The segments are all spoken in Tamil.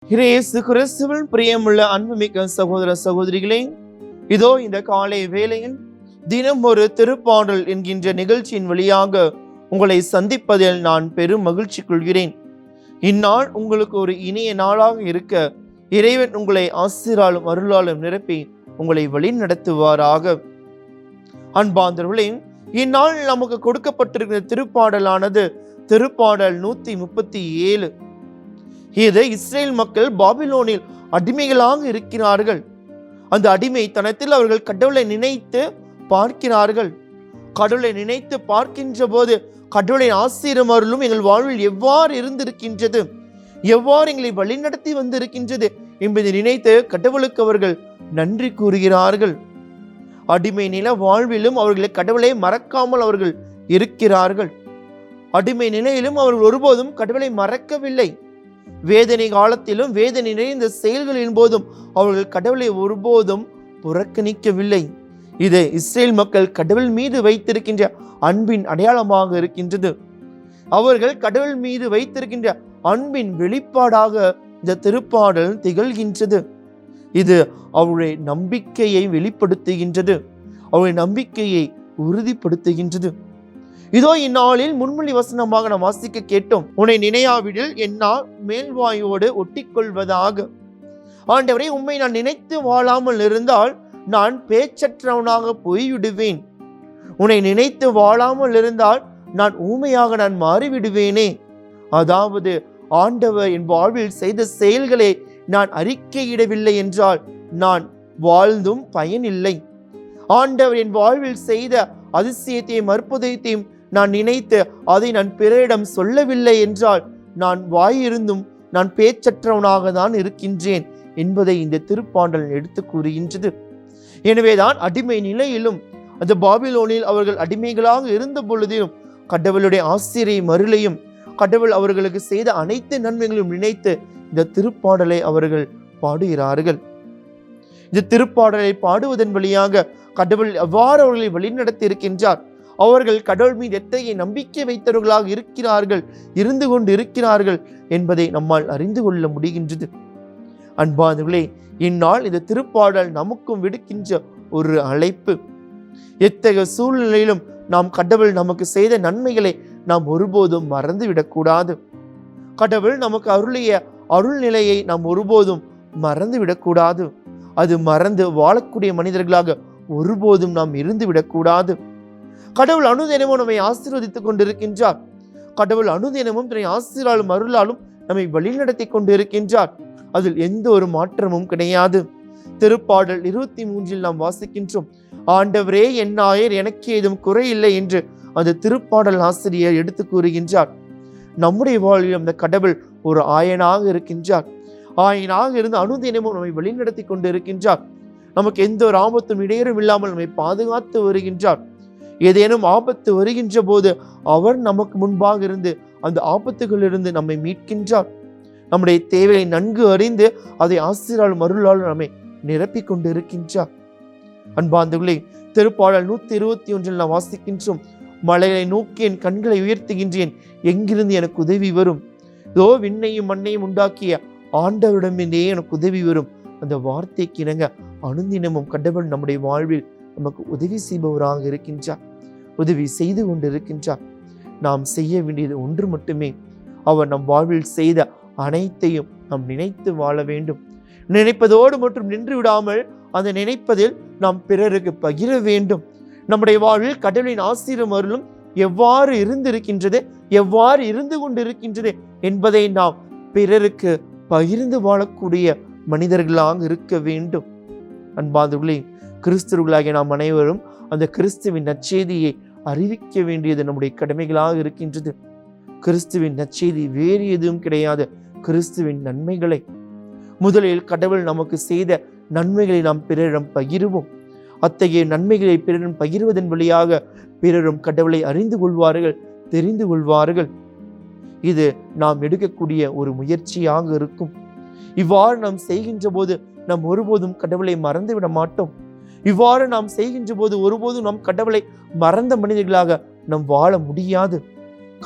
இயேசு கிறிஸ்துவில் பிரியமுள்ள அன்புமிக்க சகோதர சகோதரிகளே, இதோ இந்த காலை வேளையில் தினம் ஒரு திருப்பாடல் என்கின்ற நிகழ்ச்சியின் வழியாக உங்களை சந்திப்பதில் நான் பெரும் மகிழ்ச்சி கொள்கிறேன். இந்நாள் உங்களுக்கு ஒரு இனிய நாளாக இருக்க இறைவன் உங்களை ஆசிராலும் அருளாலும் நிரப்பி உங்களை வழி நடத்துவாராக. அன்பார்ந்தவர்களே, இந்நாள் நமக்கு கொடுக்கப்பட்டிருக்கிற திருப்பாடலானது திருப்பாடல் 137. இது இஸ்ரேல் மக்கள் பாபிலோனில் அடிமைகளாக இருக்கிறார்கள். அந்த அடிமைத்தனத்தில் அவர்கள் கடவுளை நினைத்து பார்க்கிறார்கள். கடவுளை நினைத்து பார்க்கின்ற போது கடவுளின் ஆசீர்வாதம் அருளும் எங்கள் வாழ்வில் எவ்வாறு இருந்திருக்கின்றது, எவ்வாறு எங்களை வழிநடத்தி வந்திருக்கின்றது என்பதை நினைத்து கடவுளுக்கு அவர்கள் நன்றி கூறுகிறார்கள். அடிமை நில வாழ்விலும் அவர்களை கடவுளை மறக்காமல் அவர்கள் இருக்கிறார்கள். அடிமை நிலையிலும் அவர்கள் ஒருபோதும் கடவுளை மறக்கவில்லை. வேதனை காலத்திலும் வேதனை நிறைந்த செயல்களின் போதும் அவர்கள் கடவுளை ஒருபோதும் புறக்கணிக்கவில்லை. இது இஸ்ரேல் மக்கள் கடவுள் மீது வைத்திருக்கின்ற அன்பின் அடையாளமாக இருக்கின்றது. அவர்கள் கடவுள் மீது வைத்திருக்கின்ற அன்பின் வெளிப்பாடாக இந்த திருப்பாடல் திகழ்கின்றது. இது அவருடைய நம்பிக்கையை வெளிப்படுத்துகின்றது, அவருடைய நம்பிக்கையை உறுதிப்படுத்துகின்றது. இதோ இந்நாளில் முன்மொழி வசனமாக நாம் வாசிக்க கேட்டோம். உன்னை நினையாவிடில் என்னால் மேல்வாயோடு ஒட்டிக்கொள்வதாக. ஆண்டவரே, உம்மை நான் நினைத்து வாழாமல் இருந்தால் நான் பேச்சற்றவனாக போய்விடுவேன். உன்னை நினைத்து வாழாமல் இருந்தால் நான் ஊமையாக நான் மாறிவிடுவேனே. அதாவது ஆண்டவர் என் வாழ்வில் செய்த செயல்களை நான் அறிக்கையிடவில்லை என்றால் நான் வாழ்ந்தும் பயனில்லை. ஆண்டவர் என் வாழ்வில் செய்த அதிசயத்தையும் அற்புதத்தையும் நான் நினைத்து அதை நான் பிறரிடம் சொல்லவில்லை என்றால் நான் வாயிருந்தும் நான் பேச்சற்றவனாக தான் இருக்கின்றேன் என்பதை இந்த திருப்பாடல் எடுத்து கூறுகின்றது. எனவேதான் அடிமை நிலையிலும் அந்த பாபிலோனில் அவர்கள் அடிமைகளாக இருந்த பொழுதிலும் கடவுளுடைய ஆசிரியை மருளையும் கடவுள் அவர்களுக்கு செய்த அனைத்து நன்மைகளையும் நினைத்து இந்த திருப்பாடலை அவர்கள் பாடுகிறார்கள். இந்த திருப்பாடலை பாடுவதன் வழியாக கடவுள் எவ்வாறு அவர்களை வழிநடத்தி இருக்கின்றார், அவர்கள் கடவுள் மீது எத்தகைய நம்பிக்கை வைத்தவர்களாக இருக்கிறார்கள், இருந்து கொண்டு இருக்கிறார்கள் என்பதை நம்மால் அறிந்து கொள்ள முடிகின்றது. அன்பானவர்களே, இந்நாள் இந்த திருப்பாடல் நமக்கும் விடுக்கின்ற ஒரு அழைப்பு. எத்தகைய சூழ்நிலையிலும் நாம் கடவுள் நமக்கு செய்த நன்மைகளை நாம் ஒருபோதும் மறந்து விடக்கூடாது. கடவுள் நமக்கு அருளிய அருள்நிலையை நாம் ஒருபோதும் மறந்து விடக்கூடாது. அது மறந்து வாழக்கூடிய மனிதர்களாக ஒருபோதும் நாம் இருந்து விடக்கூடாது. கடவுள் அனுதினமும் நம்மை ஆசீர்வதித்துக் கொண்டிருக்கின்றார். கடவுள் அனுதினமும் தன்னை ஆசீராலும் அருளாலும் நம்மை வழிநடத்தி கொண்டிருக்கின்றார். அதில் எந்த ஒரு மாற்றமும் கிடையாது. திருப்பாடல் 23 நாம் வாசிக்கின்றோம், ஆண்டவரே என் ஆயர் எனக்கு ஏதும் குறையில்லை என்று அந்த திருப்பாடல் ஆசிரியர் எடுத்து கூறுகின்றார். நம்முடைய வாழ்வில் அந்த கடவுள் ஒரு ஆயனாக இருக்கின்றார். ஆயனாக இருந்து அனுதினமும் நம்மை வழிநடத்தி கொண்டு இருக்கின்றார். நமக்கு எந்த ஒரு ஆபத்தும் இடையூறும் இல்லாமல் நம்மை பாதுகாத்து வருகின்றார். ஏதேனும் ஆபத்து வருகின்ற போது அவர் நமக்கு முன்பாக இருந்து அந்த ஆபத்துகளிலிருந்து நம்மை மீட்கின்றார். நம்முடைய தேவையை நன்கு அறிந்து அதை ஆசீராலும் அருளாலும் நம்மை நிரப்பிக் கொண்டு இருக்கின்றார். அன்பார்ந்தவர்களே, திருப்பாடல் 121 நாம் வாசிக்கின்றோம், மலைகளை நோக்கி என் கண்களை உயர்த்துகின்றேன், எங்கிருந்து எனக்கு உதவி வரும்? இதோ விண்ணையும் மண்ணையும் உண்டாக்கிய ஆண்டவரிடமிருந்தே எனக்கு உதவி வரும். அந்த வார்த்தைக்கு இணங்க அனுதினமும் கடவுள் நம்முடைய வாழ்வில் நமக்கு உதவி செய்பவராக இருக்கின்றார், உதவி செய்து கொண்டு இருக்கின்றார். நாம் செய்ய வேண்டியது ஒன்று மட்டுமே, அவர் நம் வாழ்வில் செய்த அனைத்தையும் நாம் நினைத்து வாழ வேண்டும். நினைப்பதோடு மட்டும் நின்று விடாமல் அந்த நினைப்பதில் நாம் பிறருக்கு பகிர வேண்டும். நம்முடைய வாழ்வில் கடவுளின் ஆசீர்வாதம் அருளும் எவ்வாறு இருந்திருக்கின்றது, எவ்வாறு இருந்து கொண்டிருக்கின்றது என்பதை நாம் பிறருக்கு பகிர்ந்து வாழக்கூடிய மனிதர்களாக இருக்க வேண்டும். அன்பார்ந்தவர்களே, கிறிஸ்துவர்களாகிய நாம் அனைவரும் அந்த கிறிஸ்துவின் நற்செய்தியை அறிவிக்க வேண்டியது நம்முடைய கடமைகளாக இருக்கின்றது. கிறிஸ்துவின் நற்செய்தி வேறு எதுவும் கிடையாது, கிறிஸ்துவின் நன்மைகளை. முதலில் கடவுள் நமக்கு செய்த நன்மைகளை நாம் பிறரிடம் பகிர்வோம். அத்தகைய நன்மைகளை பிறரிடம் பகிர்வதன் வழியாக பிறரும் கடவுளை அறிந்து கொள்வார்கள், தெரிந்து கொள்வார்கள். இது நாம் எடுக்கக்கூடிய ஒரு முயற்சியாக இருக்கும். இவ்வாறு நாம் செய்கின்ற போது நாம் ஒருபோதும் கடவுளை மறந்து விட மாட்டோம். இவ்வாறு நாம் செய்கின்ற போது ஒருபோதும் நாம் கடவுளை மறந்த மனிதர்களாக நாம் வாழ முடியாது.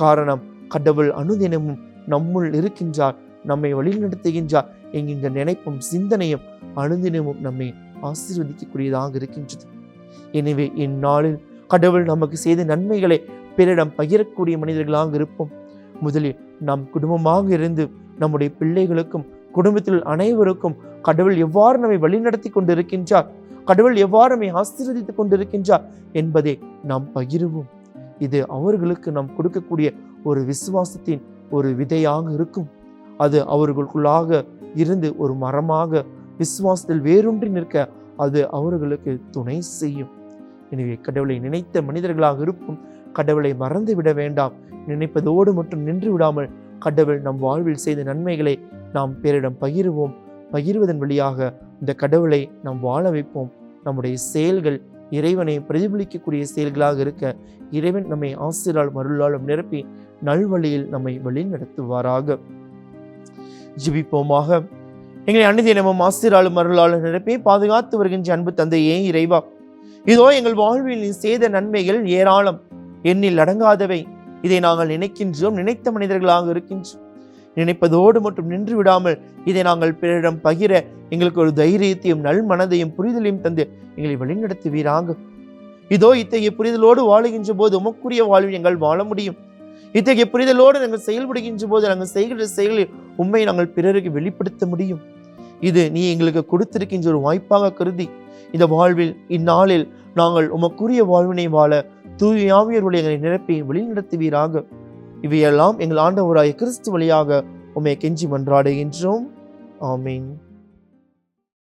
காரணம், கடவுள் அனுதினமும் நம்முள் இருக்கின்றார், நம்மை வழிநடத்துகின்றார் என்கின்ற நினைப்பும் சிந்தனையும் அனுதினமும் நம்மை ஆசீர்வதிக்கக்கூடியதாக இருக்கின்றது. எனவே இந்நாளில் கடவுள் நமக்கு செய்த நன்மைகளை பிறரிடம் பகிரக்கூடிய மனிதர்களாக இருப்போம். முதலில் நாம் குடும்பமாக இருந்து நம்முடைய பிள்ளைகளுக்கும் குடும்பத்தில் அனைவருக்கும் கடவுள் எவ்வாறு நம்மை வழிநடத்தி கொண்டிருக்கின்றார், கடவுள் எவ்வாறு நம்மை ஆசீர்வதித்துக் கொண்டிருக்கின்றார் என்பதை நாம் பகிருவோம். இது அவர்களுக்கு நாம் கொடுக்கக்கூடிய ஒரு விசுவாசத்தின் ஒரு விதையாக இருக்கும். அது அவர்களுக்குள்ளாக இருந்து ஒரு மரமாக விசுவாசத்தில் வேரூன்றி நிற்க அது அவர்களுக்கு துணை செய்யும். எனவே கடவுளை நினைத்த மனிதர்களாக இருக்கும். கடவுளை மறந்து விட வேண்டாம். நினைப்பதோடு மட்டும் நின்று விடாமல் கடவுள் நம் வாழ்வில் செய்த நன்மைகளை நாம் பிறரிடம் பகிருவோம். பகிர்வதன் வழியாக இந்த கடவுளை நாம் வாழ வைப்போம். நம்முடைய செயல்கள் இறைவனை பிரதிபலிக்கக்கூடிய செயல்களாக இருக்க இறைவன் நம்மை ஆசிரால் மருளாலும் நிரப்பி நல்வழியில் நம்மை வழி நடத்துவாராக. ஜெபிப்போமாக. எங்களை அன்னிதினமும் ஆசிராலும் மருளாலும் நிரப்பி பாதுகாத்து வருகின்ற அன்பு தந்தையே இறைவா, இதோ எங்கள் வாழ்வில் நீ செய்த நன்மைகள் ஏராளம், எண்ணில் அடங்காதவை. இதை நாங்கள் நினைக்கின்றோம், நினைத்த மனிதர்களாக இருக்கின்றோம். நினைப்பதோடு மட்டும் நின்று விடாமல் இதை நாங்கள் பிறரிடம் பகிர எங்களுக்கு ஒரு தைரியத்தையும் நல் மனதையும் புரிதலையும் தந்து எங்களை வழிநடத்துவீராக. இதோ இத்தகைய புரிதலோடு வாழுகின்ற போது உமக்குரிய வாழ்வில் எங்கள் வாழ முடியும். இத்தகைய புரிதலோடு நாங்கள் செயல்படுகின்ற போது நாங்கள் செய்கின்ற செயலில் உண்மை நாங்கள் பிறருக்கு வெளிப்படுத்த முடியும். இது நீ எங்களுக்கு கொடுத்திருக்கின்ற ஒரு வாய்ப்பாக கருதி இந்த வாழ்வில் இந்நாளில் நாங்கள் உமக்குரிய வாழ்வினை வாழ தூய ஆவியர் வழி எங்களை நிரப்பி வழிநடத்துவீராக. இவையெல்லாம் எங்கள் ஆண்டவராய கிறிஸ்து வழியாக உம்மை கெஞ்சி மன்றாடுகின்றோம். ஆமீன்.